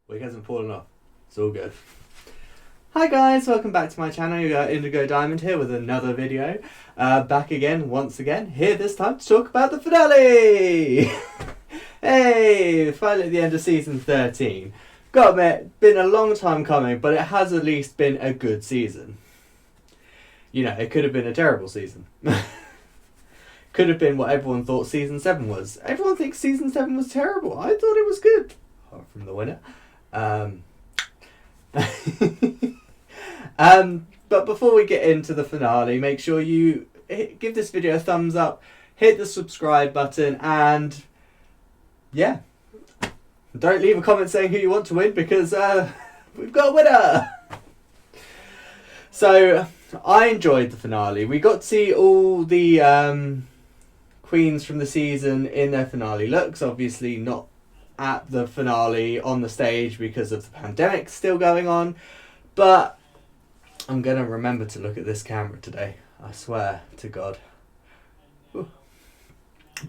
Wig hasn't fallen off. It's all good. Hi guys, welcome back to my channel. You got Indigo Diamond here with another video. Back again, once again, here this time to talk about the finale! Hey, finally at the end of season 13. Gotta admit, been a long time coming, but it has at least been a good season. You know, it could have been a terrible season. Could have been what everyone thought season 7 was. Everyone thinks season 7 was terrible. I thought it was good. Apart from the winner. But before we get into the finale, make sure you give this video a thumbs up, hit the subscribe button, and yeah, don't leave a comment saying who you want to win because we've got a winner. So I enjoyed the finale. We got to see all the queens from the season in their finale looks. Obviously not at the finale on the stage because of the pandemic still going on, but I'm going to remember to look at this camera today, I swear to God. Ooh.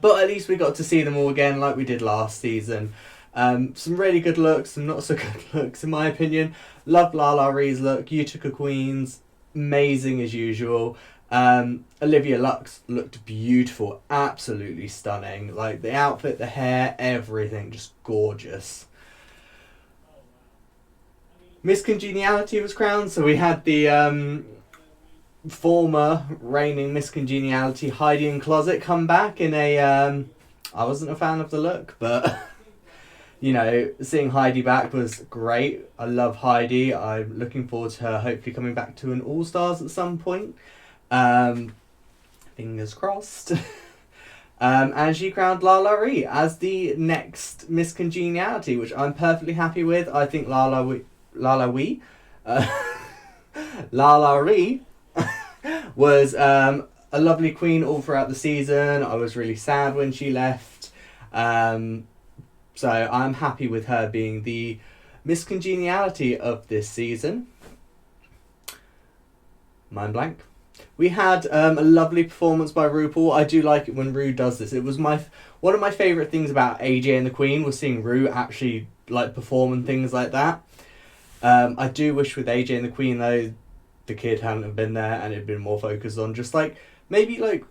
But at least we got to see them all again like we did last season. Some really good looks, some not so good looks in my opinion. Loved Lala Ree's look, Utica Queen's, amazing as usual. Olivia Lux looked beautiful, absolutely stunning. Like the outfit, the hair, everything, just gorgeous. Miss Congeniality was crowned, so we had the former reigning Miss Congeniality Heidi in Closet come back in a I wasn't a fan of the look, but you know, seeing Heidi back was great. I love Heidi. I'm looking forward to her hopefully coming back to an All Stars at some point. Fingers crossed. And she crowned Lala Ree as the next Miss Congeniality, which I'm perfectly happy with. I think Lala Ree was a lovely queen all throughout the season. I was really sad when she left. So I'm happy with her being the Miss Congeniality of this season. Mind blank. We had a lovely performance by RuPaul. I do like it when Ru does this. It was one of my favourite things about AJ and the Queen was seeing Ru actually like perform and things like that. I do wish with AJ and the Queen though the kid hadn't have been there and it'd been more focused on just like maybe like,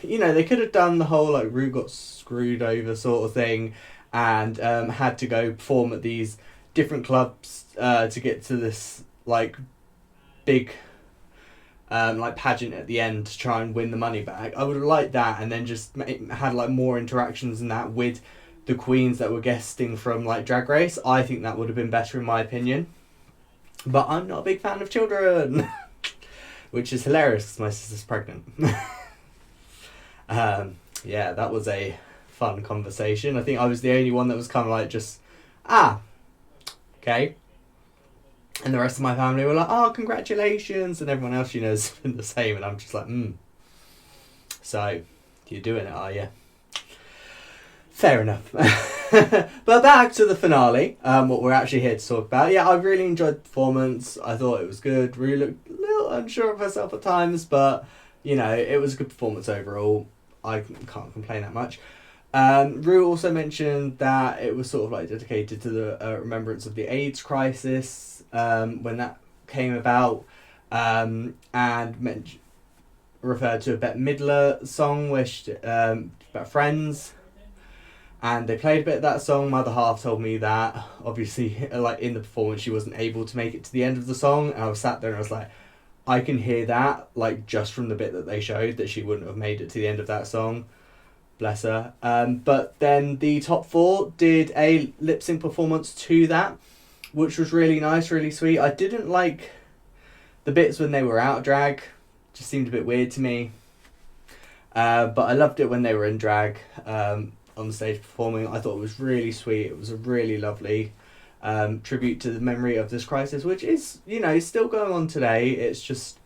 you know, they could have done the whole like Ru got screwed over sort of thing and had to go perform at these different clubs to get to this like big like pageant at the end to try and win the money back. I would have liked that and then just had like more interactions and that with the queens that were guesting from like Drag Race. I think that would have been better in my opinion. But I'm not a big fan of children. Which is hilarious because my sister's pregnant. Yeah, that was a fun conversation. I think I was the only one that was kind of like just, okay. And the rest of my family were like, oh, congratulations. And everyone else, you know, has been the same. And I'm just like, So, you're doing it, are you? Fair enough. But back to the finale, what we're actually here to talk about. Yeah, I really enjoyed the performance. I thought it was good. Really looked a little unsure of herself at times, but, you know, it was a good performance overall. I can't complain that much. Ru also mentioned that it was sort of like dedicated to the remembrance of the AIDS crisis when that came about, and referred to a Bette Midler song which about friends. And they played a bit of that song. My other half told me that, obviously, like in the performance, she wasn't able to make it to the end of the song. And I was sat there and I was like, I can hear that, like, just from the bit that they showed, that she wouldn't have made it to the end of that song. Bless her. But then the top 4 did a lip sync performance to that, which was really nice, really sweet. I didn't like the bits when they were out drag. Just seemed a bit weird to me. But I loved it when they were in drag. On the stage performing. I thought it was really sweet. It was a really lovely tribute to the memory of this crisis, which is, you know, still going on today. It's just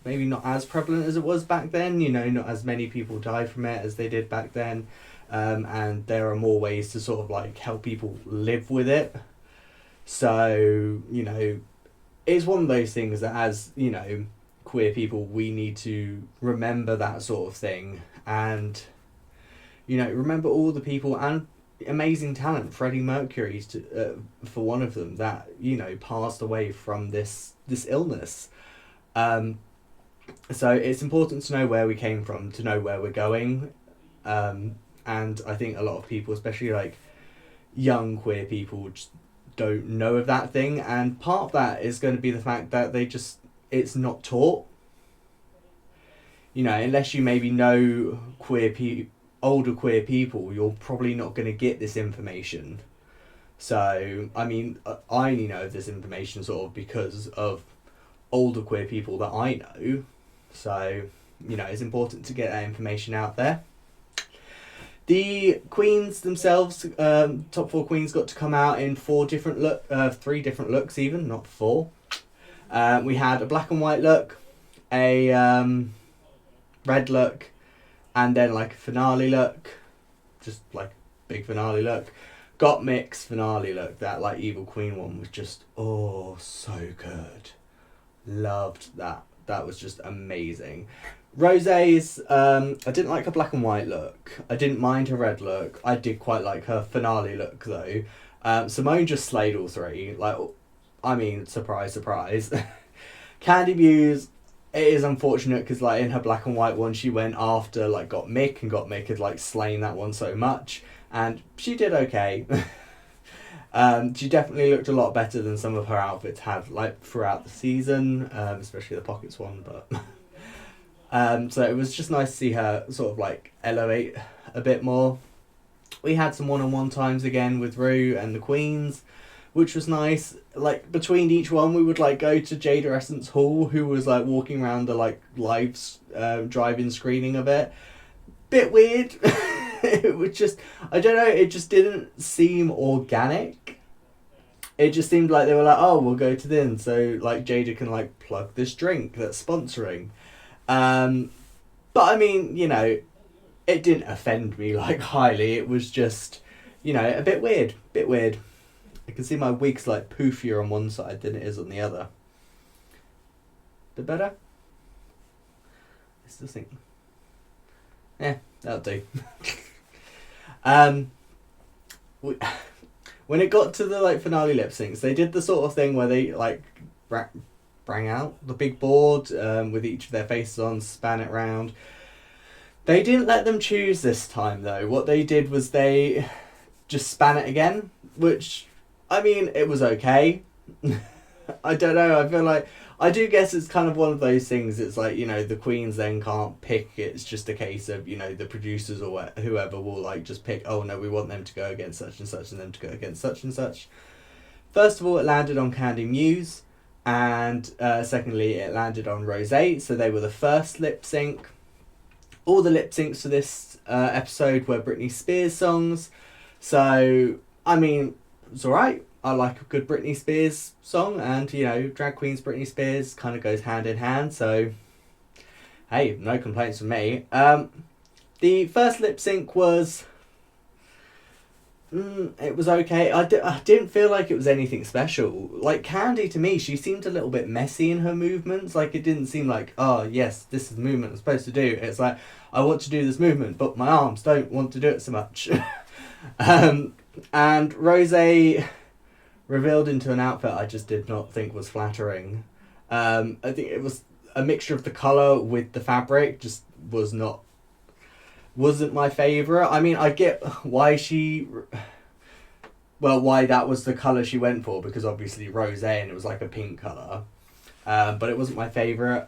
maybe not as prevalent as it was back then, you know, not as many people die from it as they did back then, and there are more ways to sort of like help people live with it. So, you know, it's one of those things that as, you know, queer people, we need to remember that sort of thing and, you know, remember all the people and amazing talent, Freddie Mercury, for one of them, that, you know, passed away from this illness. So it's important to know where we came from, to know where we're going. And I think a lot of people, especially like young queer people, just don't know of that thing. And part of that is going to be the fact that it's not taught. You know, unless you maybe know older queer people, you're probably not going to get this information. So, I mean, I only know this information sort of because of older queer people that I know. So, you know, it's important to get that information out there. The queens themselves, top 4 queens, got to come out in 3 different looks even, not 4. We had a black and white look, a red look, and then like a finale look, just like big finale look. Got mixed finale look, that like Evil Queen one was just, oh, so good. Loved that. That was just amazing. Rosé's, I didn't like her black and white look. I didn't mind her red look. I did quite like her finale look though. Simone just slayed all 3. Like, I mean, surprise, surprise. Candy Muse, it is unfortunate because like in her black and white one, she went after like Got Mick, and Got Mick had like slain that one so much, and she did okay. She definitely looked a lot better than some of her outfits had like throughout the season, especially the pockets one, but so it was just nice to see her sort of like elevate a bit more. We had some one-on-one times again with Ru and the queens, which was nice. Like between each one, we would like go to Jada Essence Hall, who was like walking around the like live drive-in screening of it. Bit weird. It was just, I don't know, it just didn't seem organic. It just seemed like they were like, oh, we'll go to this, so like Jada can like plug this drink that's sponsoring. But I mean, you know, it didn't offend me like highly. It was just, you know, a bit weird. I can see my wig's like poofier on one side than it is on the other. Bit better? I still think, yeah, that'll do. When it got to the like finale lip syncs, they did the sort of thing where they like bring out the big board with each of their faces on, span it round. They didn't let them choose this time though. What they did was they just span it again, which, I mean, it was okay. I don't know, I feel like, I do guess it's kind of one of those things, it's like, you know, the queens then can't pick, it's just a case of, you know, the producers or whoever will like just pick, oh no, we want them to go against such and such and them to go against such and such. First of all, it landed on Candy Muse, and secondly, it landed on Rosé, so they were the first lip sync. All the lip syncs for this episode were Britney Spears songs, so, I mean, it's alright. I like a good Britney Spears song, and, you know, drag queens Britney Spears kind of goes hand in hand, so hey, no complaints from me. The first lip sync was, it was okay. I didn't feel like it was anything special. Like, Candy, to me, she seemed a little bit messy in her movements. Like, it didn't seem like, oh yes, this is the movement I'm supposed to do. It's like, I want to do this movement, but my arms don't want to do it so much. And Rosé revealed into an outfit I just did not think was flattering. I think it was a mixture of the colour with the fabric, just wasn't my favourite. I mean, I get why why that was the colour she went for, because obviously rosé and it was like a pink colour. But it wasn't my favourite.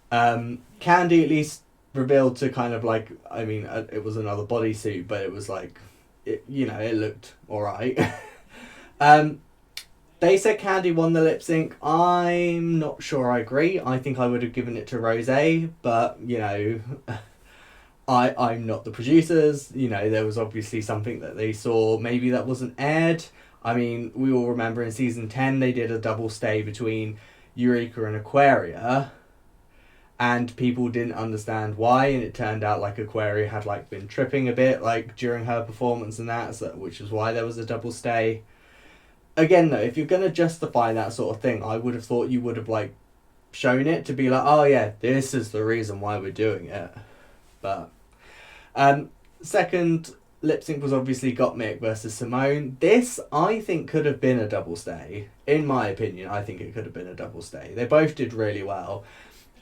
Candy at least revealed to kind of like, I mean, it was another bodysuit, but it was like, it looked alright. They said Candy won the lip sync. I'm not sure I agree. I think I would have given it to Rosé, but, you know, I'm not the producers. You know, there was obviously something that they saw maybe that wasn't aired. I mean, we all remember in season 10 they did a double stay between Eureka and Aquaria, and people didn't understand why, and it turned out like Aquaria had like been tripping a bit like during her performance and that, so, which is why there was a double stay. Again though, if you're going to justify that sort of thing, I would have thought you would have like shown it to be like, oh yeah, this is the reason why we're doing it. But second lip sync was obviously Gottmik versus Simone. This, I think, could have been a double stay. In my opinion, I think it could have been a double stay. They both did really well.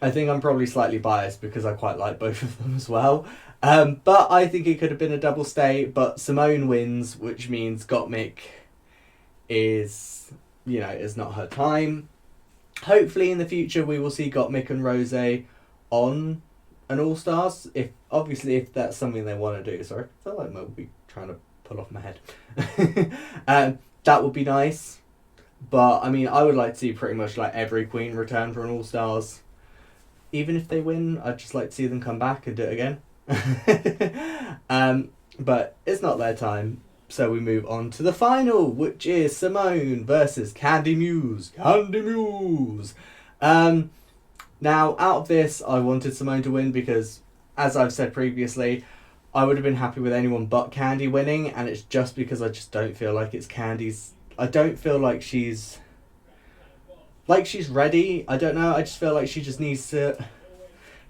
I think I'm probably slightly biased because I quite like both of them as well. But I think it could have been a double stay, but Simone wins, which means Gottmik is, is not her time. Hopefully in the future we will see Gottmik and Rosé on an All-Stars, if that's something they want to do. Sorry, I feel like I'll be trying to pull off my head. That would be nice, but I mean, I would like to see pretty much like every queen return for an All-Stars. Even if they win, I'd just like to see them come back and do it again. But it's not their time, so we move on to the final, which is Simone versus Candy Muse. Candy Muse! Now, out of this, I wanted Simone to win because, as I've said previously, I would have been happy with anyone but Candy winning, and it's just because I just don't feel like it's Candy's... I don't feel like she's ready. I don't know, I just feel like she just needs to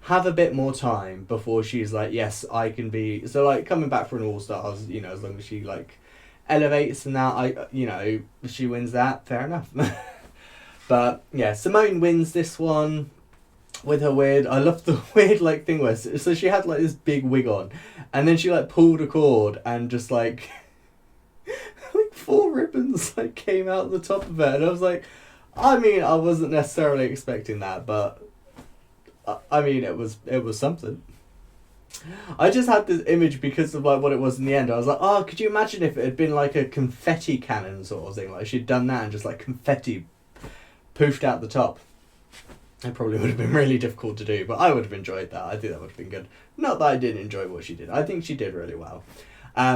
have a bit more time before she's like, yes, I can be... So, like, coming back for an All-Stars, as long as she, like, elevates and that, if she wins that, fair enough. But, yeah, Simone wins this one with her weird... I love the weird, like, thing where... So she had, like, this big wig on, and then she, like, pulled a cord and just, like... like, 4 ribbons, like, came out the top of it, and I was like... I mean, I wasn't necessarily expecting that, but... I mean, it was something. I just had this image because of like what it was in the end. I was like, oh, could you imagine if it had been like a confetti cannon sort of thing? Like she'd done that and just like confetti poofed out the top. It probably would have been really difficult to do, but I would have enjoyed that. I think that would have been good. Not that I didn't enjoy what she did. I think she did really well.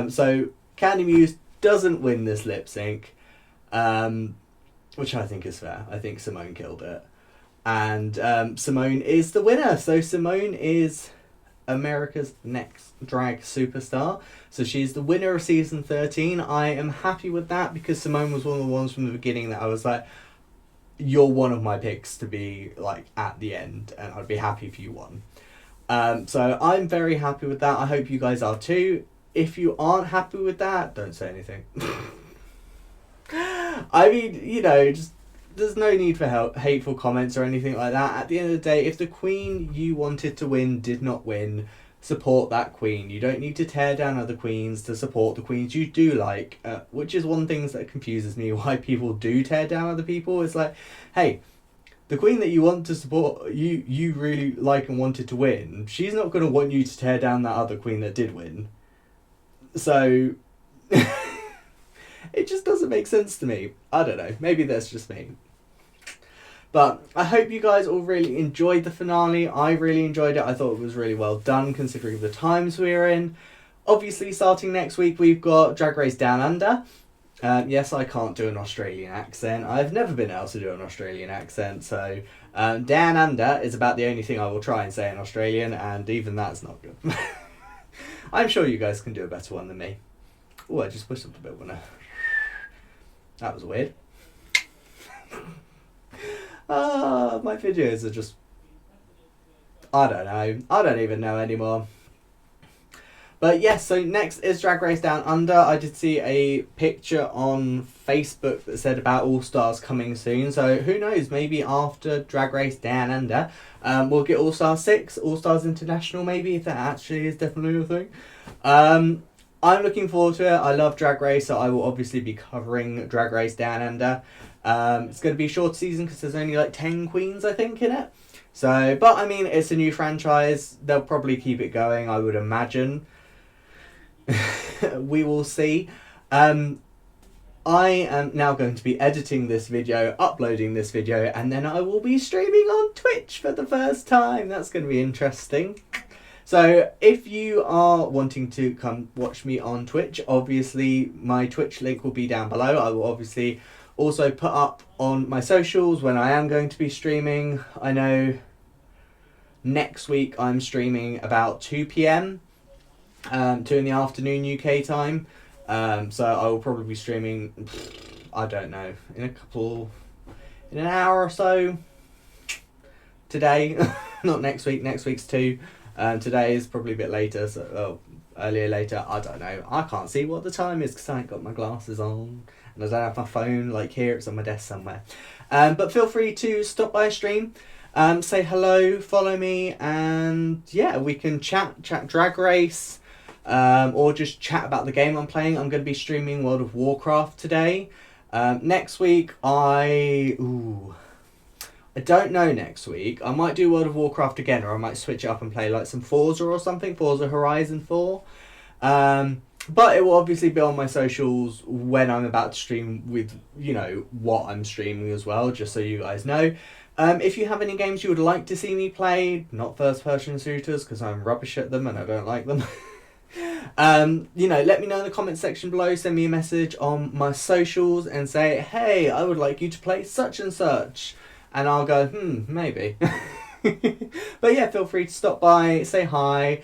So Candy Muse doesn't win this lip sync, which I think is fair. I think Simone killed it. And Simone is the winner. So Simone is America's Next Drag Superstar. So she's the winner of season 13. I am happy with that because Simone was one of the ones from the beginning that I was like, you're one of my picks to be like at the end, and I'd be happy if you won. So I'm very happy with that. I hope you guys are too. If you aren't happy with that, don't say anything. I mean, just... There's no need for hateful comments or anything like that. At the end of the day, if the queen you wanted to win did not win, support that queen. You don't need to tear down other queens to support the queens you do like, which is one thing that confuses me, why people do tear down other people. It's like, hey, the queen that you want to support, you really like and wanted to win, she's not going to want you to tear down that other queen that did win. So... It just doesn't make sense to me. I don't know. Maybe that's just me. But I hope you guys all really enjoyed the finale. I really enjoyed it. I thought it was really well done considering the times we're in. Obviously, starting next week, we've got Drag Race Down Under. Yes, I can't do an Australian accent. I've never been able to do an Australian accent. So Down Under is about the only thing I will try and say in Australian. And even that's not good. I'm sure you guys can do a better one than me. Oh, I just whistled a bit, wasn't I? That was weird. My videos are just... I don't know. I don't even know anymore. But yes, so next is Drag Race Down Under. I did see a picture on Facebook that said about All Stars coming soon. So who knows, maybe after Drag Race Down Under, we'll get All Stars 6, All Stars International maybe, if that actually is definitely a thing. I'm looking forward to it. I love Drag Race, so I will obviously be covering Drag Race Down Under. It's going to be a short season because there's only like 10 queens, I think, in it. So, but I mean, it's a new franchise. They'll probably keep it going, I would imagine. We will see. I am now going to be editing this video, uploading this video, and then I will be streaming on Twitch for the first time. That's going to be interesting. So if you are wanting to come watch me on Twitch, obviously my Twitch link will be down below. I will obviously also put up on my socials when I am going to be streaming. I know next week I'm streaming about 2 p.m, 2 in the afternoon UK time. So I will probably be streaming, I don't know, in an hour or so today. Not next week, next week's 2. Today is probably a bit later, so earlier, later, I don't know. I can't see what the time is because I ain't got my glasses on and I don't have my phone like here, it's on my desk somewhere. But feel free to stop by a stream, say hello, follow me, and yeah, we can chat Drag Race, or just chat about the game I'm playing. I'm going to be streaming World of Warcraft today. Next week, I don't know next week. I might do World of Warcraft again, or I might switch it up and play like some Forza or something, Forza Horizon 4. But it will obviously be on my socials when I'm about to stream with, you know, what I'm streaming as well, just so you guys know. If you have any games you would like to see me play, not first-person shooters, because I'm rubbish at them and I don't like them. You know, let me know in the comment section below, send me a message on my socials and say, hey, I would like you to play such and such. And I'll go, maybe. But yeah, feel free to stop by, say hi.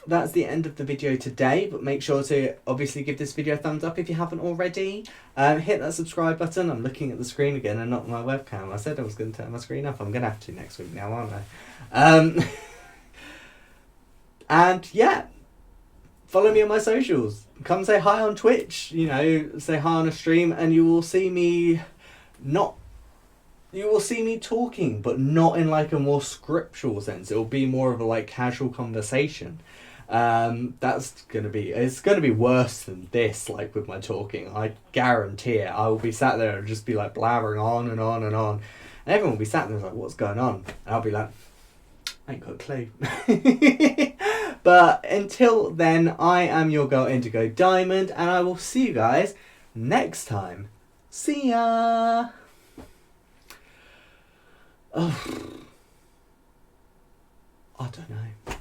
That's the end of the video today, but make sure to obviously give this video a thumbs up if you haven't already. Hit that subscribe button. I'm looking at the screen again and not my webcam. I said I was going to turn my screen up. I'm going to have to next week now, aren't I? And yeah, follow me on my socials. Come say hi on Twitch, you know, say hi on a stream, and you will see me talking, but not in like a more scriptural sense. It will be more of a like casual conversation. It's gonna be worse than this, like with my talking. I guarantee it. I will be sat there and just be like blabbering on and on and on. And everyone will be sat there like, what's going on? And I'll be like, I ain't got a clue. But until then, I am your girl Indigo Diamond, and I will see you guys next time. See ya! Oh, I don't know.